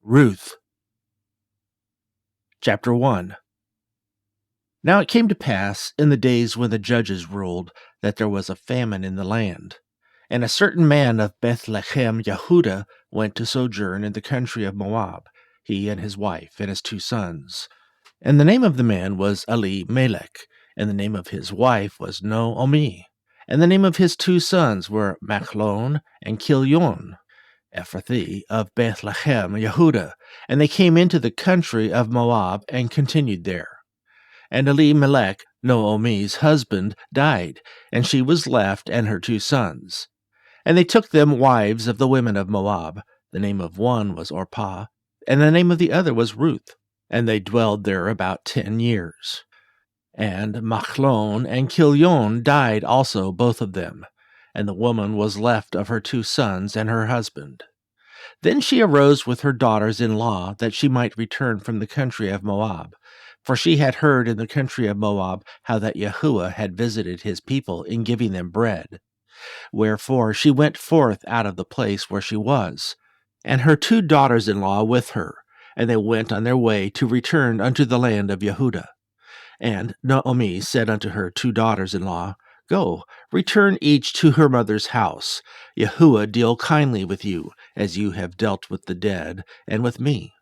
Ruth. Chapter 1. Now it came to pass, in the days when the judges ruled, that there was a famine in the land. And a certain man of Bethlehem, Yahudah, went to sojourn in the country of Moab, he and his wife and his 2 sons. And the name of the man was Elimelech, and the name of his wife was Naomi. And the name of his 2 sons were Machlon and Chilion, Ephrathi of Bethlehem, Yahudah, and they came into the country of Moab and continued there. And Elimelech, Naomi's husband, died, and she was left and her 2 sons. And they took them wives of the women of Moab. The name of one was Orpah, and the name of the other was Ruth, and they dwelled there about 10 years. And Machlon and Chilion died also, both of them, and the woman was left of her 2 sons and her husband. Then she arose with her daughters-in-law, that she might return from the country of Moab. For she had heard in the country of Moab how that Yahuah had visited his people in giving them bread. Wherefore she went forth out of the place where she was, and her 2 daughters-in-law with her, and they went on their way to return unto the land of Yahudah. And Naomi said unto her 2 daughters-in-law, Go, return each to her mother's house. Yahuah deal kindly with you, as you have dealt with the dead, and with me.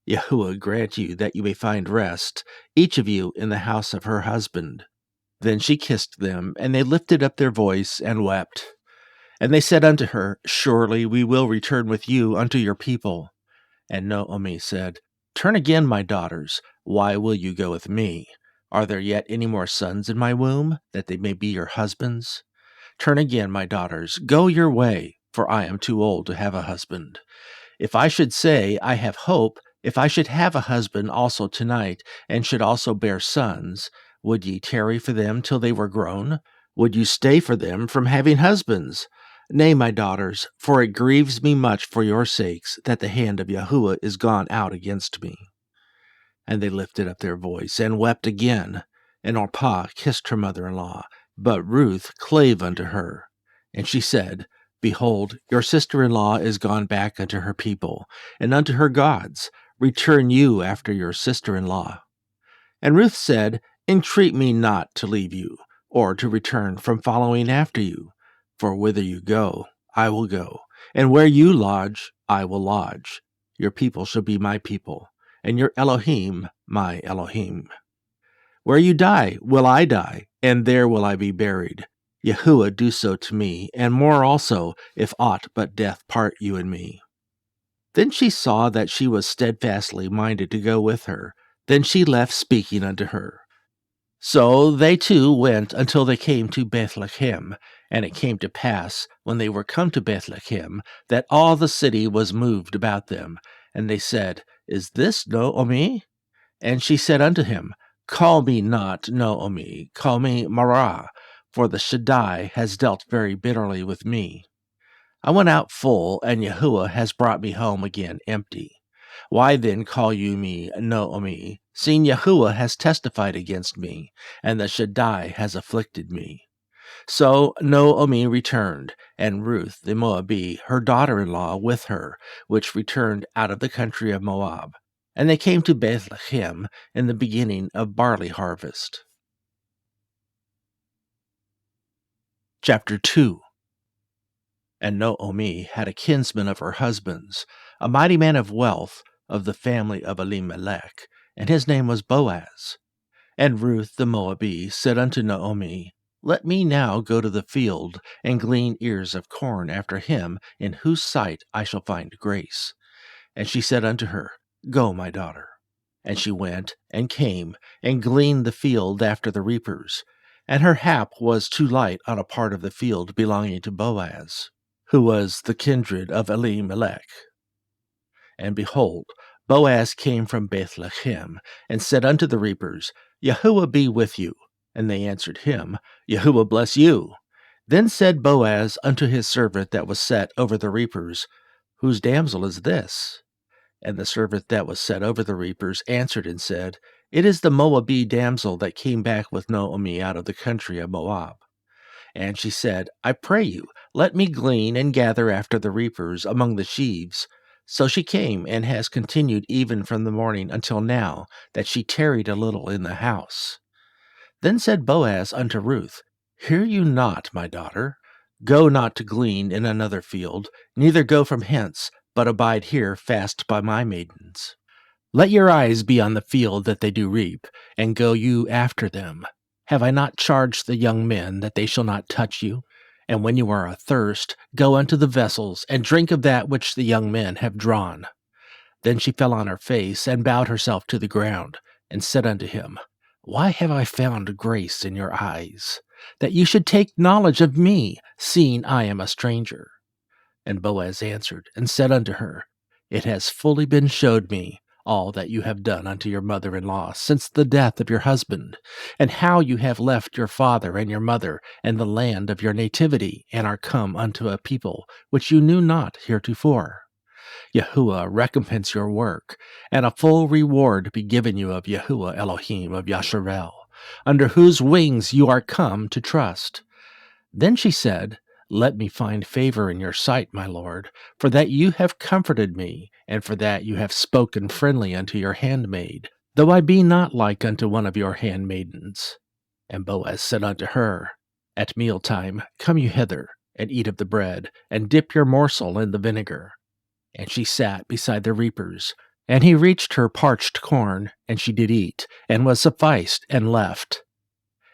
Yahuah grant you that you may find rest, each of you in the house of her husband. Then she kissed them, and they lifted up their voice and wept. And they said unto her, Surely we will return with you unto your people. And Naomi said, Turn again, my daughters. Why will you go with me? Are there yet any more sons in my womb, that they may be your husbands? Turn again, my daughters, go your way, for I am too old to have a husband. If I should say, I have hope, if I should have a husband also tonight, and should also bear sons, would ye tarry for them till they were grown? Would you stay for them from having husbands? Nay, my daughters, for it grieves me much for your sakes, that the hand of Yahuah is gone out against me. And they lifted up their voice, and wept again. And Orpah kissed her mother-in-law, but Ruth clave unto her. And she said, Behold, your sister-in-law is gone back unto her people, and unto her gods. Return you after your sister-in-law. And Ruth said, Entreat me not to leave you, or to return from following after you. For whither you go, I will go, and where you lodge, I will lodge. Your people shall be my people, and your Elohim my Elohim. Where you die, will I die, and there will I be buried. Yahuah do so to me, and more also, if aught but death part you and me. Then she saw that she was steadfastly minded to go with her. Then she left speaking unto her. So they 2 went until they came to Bethlehem. And it came to pass, when they were come to Bethlehem, that all the city was moved about them. And they said, Is this Naomi? And she said unto him, Call me not Naomi, call me Marah, for the Shaddai has dealt very bitterly with me. I went out full, and Yahuah has brought me home again empty. Why then call you me Naomi, seeing Yahuah has testified against me, and the Shaddai has afflicted me? So Naomi returned, and Ruth the Moabite, her daughter-in-law, with her, which returned out of the country of Moab. And they came to Bethlehem in the beginning of barley harvest. Chapter 2. And Naomi had a kinsman of her husband's, a mighty man of wealth, of the family of Elimelech, and his name was Boaz. And Ruth the Moabite said unto Naomi, Let me now go to the field, and glean ears of corn after him, in whose sight I shall find grace. And she said unto her, Go, my daughter. And she went, and came, and gleaned the field after the reapers. And her hap was too light on a part of the field belonging to Boaz, who was the kindred of Elimelech. And behold, Boaz came from Bethlehem, and said unto the reapers, Yahuah be with you. And they answered him, Yahuah bless you. Then said Boaz unto his servant that was set over the reapers, Whose damsel is this? And the servant that was set over the reapers answered and said, It is the Moabite damsel that came back with Naomi out of the country of Moab. And she said, I pray you, let me glean and gather after the reapers among the sheaves. So she came, and has continued even from the morning until now, that she tarried a little in the house. Then said Boaz unto Ruth, Hear you not, my daughter? Go not to glean in another field, neither go from hence, but abide here fast by my maidens. Let your eyes be on the field that they do reap, and go you after them. Have I not charged the young men that they shall not touch you? And when you are athirst, go unto the vessels, and drink of that which the young men have drawn. Then she fell on her face, and bowed herself to the ground, and said unto him, Why have I found grace in your eyes, that you should take knowledge of me, seeing I am a stranger? And Boaz answered, and said unto her, It has fully been showed me all that you have done unto your mother-in-law since the death of your husband, and how you have left your father and your mother and the land of your nativity, and are come unto a people which you knew not heretofore. Yahuah recompense your work, and a full reward be given you of Yahuah Elohim of Yasharel, under whose wings you are come to trust. Then she said, Let me find favor in your sight, my lord, for that you have comforted me, and for that you have spoken friendly unto your handmaid, though I be not like unto one of your handmaidens. And Boaz said unto her, At mealtime come you hither, and eat of the bread, and dip your morsel in the vinegar. And she sat beside the reapers, and he reached her parched corn, and she did eat, and was sufficed, and left.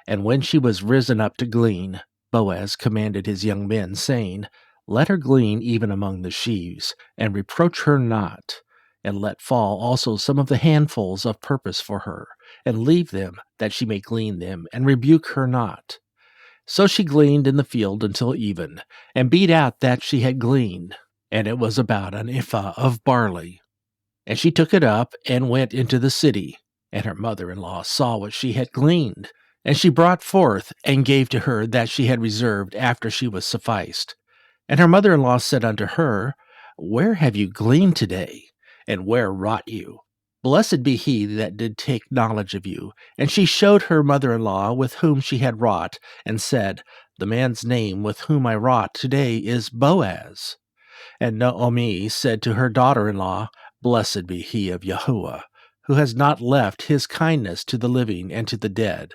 And when she was risen up to glean, Boaz commanded his young men, saying, Let her glean even among the sheaves, and reproach her not, and let fall also some of the handfuls of purpose for her, and leave them, that she may glean them, and rebuke her not. So she gleaned in the field until even, and beat out that she had gleaned, and it was about an ephah of barley. And she took it up, and went into the city, and her mother-in-law saw what she had gleaned. And she brought forth, and gave to her that she had reserved after she was sufficed. And her mother-in-law said unto her, Where have you gleaned today? And where wrought you? Blessed be he that did take knowledge of you. And she showed her mother-in-law with whom she had wrought, and said, The man's name with whom I wrought today is Boaz. And Naomi said to her daughter-in-law, Blessed be he of Yahuah, who has not left his kindness to the living and to the dead.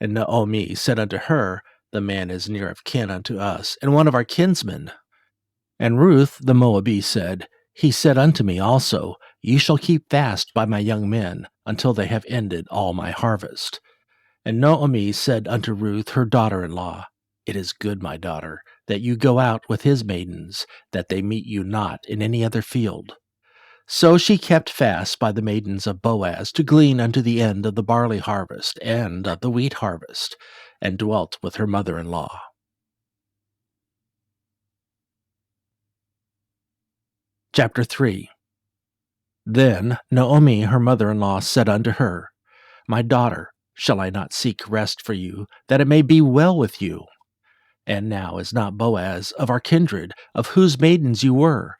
And Naomi said unto her, The man is near of kin unto us, and one of our kinsmen. And Ruth the Moabite said, He said unto me also, Ye shall keep fast by my young men, until they have ended all my harvest. And Naomi said unto Ruth her daughter-in-law, It is good, my daughter, that you go out with his maidens, that they meet you not in any other field. So she kept fast by the maidens of Boaz to glean unto the end of the barley harvest and of the wheat harvest, and dwelt with her mother-in-law. Chapter 3. Then Naomi her mother-in-law said unto her, My daughter, shall I not seek rest for you, that it may be well with you? And now is not Boaz of our kindred, of whose maidens you were?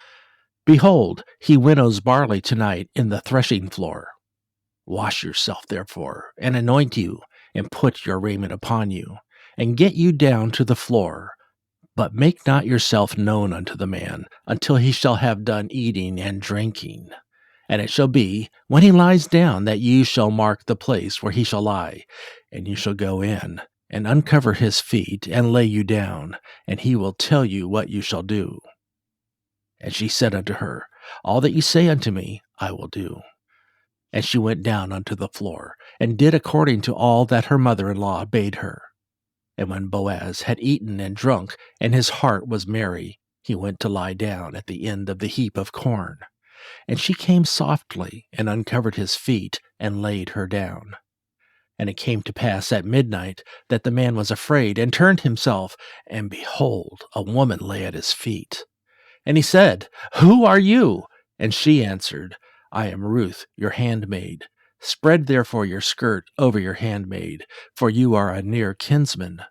Behold, he winnows barley tonight in the threshing floor. Wash yourself, therefore, and anoint you, and put your raiment upon you, and get you down to the floor. But make not yourself known unto the man, until he shall have done eating and drinking. And it shall be, when he lies down, that ye shall mark the place where he shall lie, and you shall go in, and uncover his feet, and lay you down, and he will tell you what you shall do. And she said unto her, All that you say unto me, I will do. And she went down unto the floor, and did according to all that her mother-in-law bade her. And when Boaz had eaten and drunk, and his heart was merry, he went to lie down at the end of the heap of corn. And she came softly, and uncovered his feet, and laid her down. And it came to pass at midnight, that the man was afraid, and turned himself, and behold, a woman lay at his feet. And he said, Who are you? And she answered, I am Ruth, your handmaid. Spread therefore your skirt over your handmaid, for you are a near kinsman.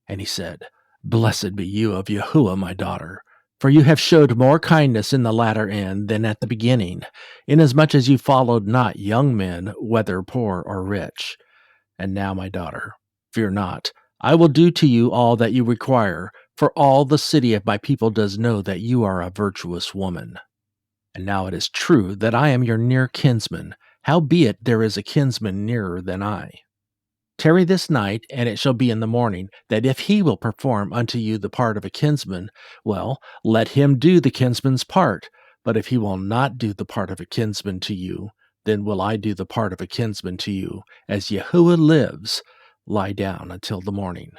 And he said, Blessed be you of Yahuah, my daughter, for you have showed more kindness in the latter end than at the beginning, inasmuch as you followed not young men, whether poor or rich. And now, my daughter, fear not. I will do to you all that you require, for all the city of my people does know that you are a virtuous woman. And now it is true that I am your near kinsman, howbeit there is a kinsman nearer than I. Tarry this night, and it shall be in the morning, that if he will perform unto you the part of a kinsman, well, let him do the kinsman's part. But if he will not do the part of a kinsman to you, then will I do the part of a kinsman to you. As Yahuah lives, lie down until the morning.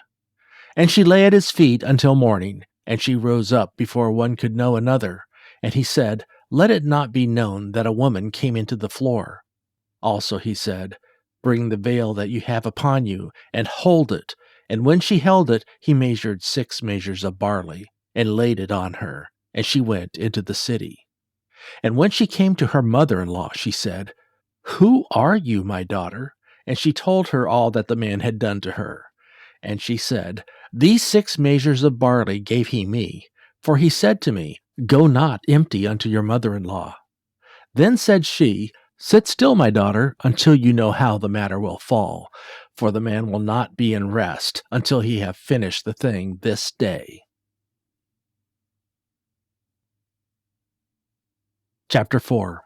And she lay at his feet until morning, and she rose up before one could know another. And he said, Let it not be known that a woman came into the floor. Also he said, Bring the veil that you have upon you, and hold it. And when she held it, he measured 6 measures of barley, and laid it on her, and she went into the city. And when she came to her mother-in-law, she said, Who are you, my daughter? And she told her all that the man had done to her. And she said, These 6 measures of barley gave he me, for he said to me, Go not empty unto your mother-in-law. Then said she, Sit still, my daughter, until you know how the matter will fall, for the man will not be in rest until he have finished the thing this day. Chapter 4.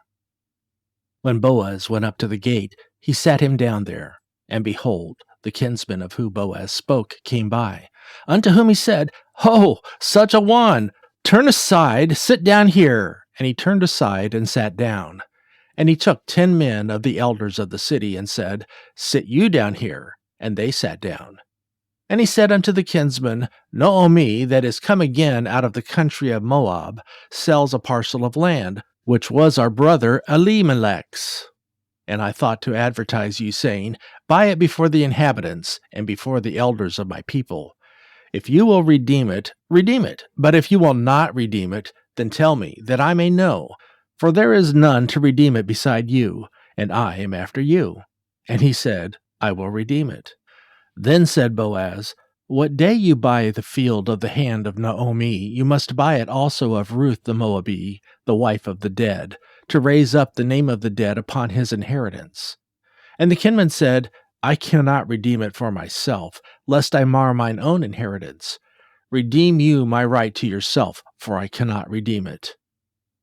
When Boaz went up to the gate, he sat him down there, and behold, the kinsman of whom Boaz spoke came by, unto whom he said, Ho, such a one! Turn aside, sit down here. And he turned aside and sat down. And he took 10 men of the elders of the city, and said, Sit you down here. And they sat down. And he said unto the kinsman, Naomi, that is come again out of the country of Moab, sells a parcel of land, which was our brother Elimelech's. And I thought to advertise you, saying, Buy it before the inhabitants, and before the elders of my people. If you will redeem it, redeem it. But if you will not redeem it, then tell me, that I may know. For there is none to redeem it beside you, and I am after you. And he said, I will redeem it. Then said Boaz, What day you buy the field of the hand of Naomi, you must buy it also of Ruth the Moabite, the wife of the dead, to raise up the name of the dead upon his inheritance. And the kinsman said, I cannot redeem it for myself, lest I mar mine own inheritance. Redeem you my right to yourself, for I cannot redeem it.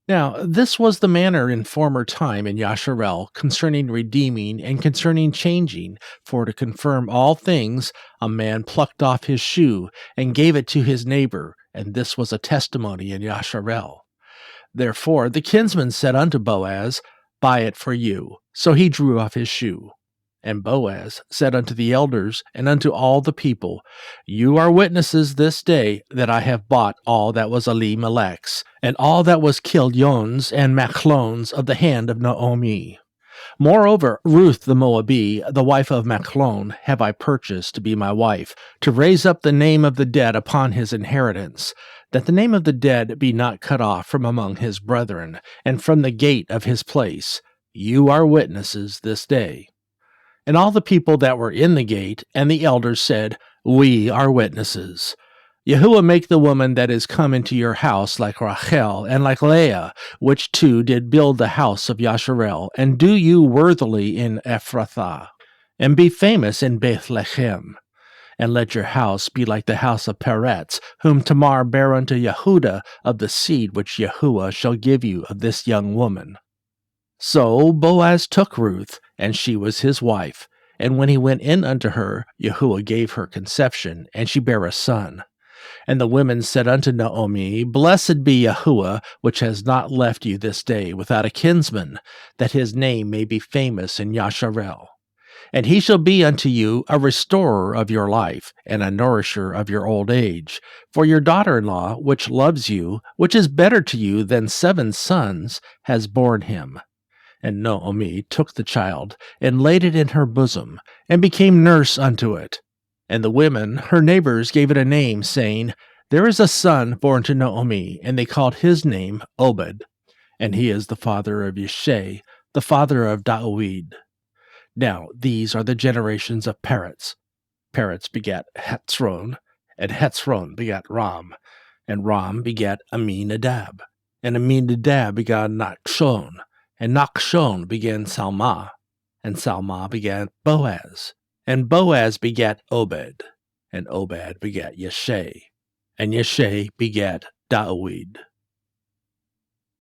Now, this was the manner in former time in Yasharel concerning redeeming and concerning changing, for to confirm all things, a man plucked off his shoe and gave it to his neighbor, and this was a testimony in Yasharel. Therefore the kinsman said unto Boaz, Buy it for you. So he drew off his shoe. And Boaz said unto the elders and unto all the people, You are witnesses this day that I have bought all that was Elimelech's, and all that was Kilion's and Machlon's of the hand of Naomi. Moreover, Ruth the Moabite, the wife of Machlon, have I purchased to be my wife, to raise up the name of the dead upon his inheritance, that the name of the dead be not cut off from among his brethren, and from the gate of his place. You are witnesses this day. And all the people that were in the gate and the elders said, We are witnesses. Yahuah make the woman that is come into your house like Rachel and like Leah, which two did build the house of Yasharel, and do you worthily in Ephrathah, and be famous in Bethlehem. And let your house be like the house of Peretz, whom Tamar bare unto Yehudah, of the seed which Yahuah shall give you of this young woman. So Boaz took Ruth, and she was his wife. And when he went in unto her, Yahuah gave her conception, and she bare a son. And the women said unto Naomi, Blessed be Yahuah, which has not left you this day without a kinsman, that his name may be famous in Yasharel. And he shall be unto you a restorer of your life, and a nourisher of your old age. For your daughter-in-law, which loves you, which is better to you than 7 sons, has borne him. And Naomi took the child, and laid it in her bosom, and became nurse unto it. And the women, her neighbors, gave it a name, saying, There is a son born to Naomi, and they called his name Obed. And he is the father of Yeshai, the father of David. Now these are the generations of Peretz. Peretz begat Hetzron, and Hetzron begat Ram, and Ram begat Aminadab, and Aminadab begat Nachshon, and Nachshon begat Salma, and Salma begat Boaz, and Boaz begat Obed, and Obed begat Yeshai, and Yeshai begat David.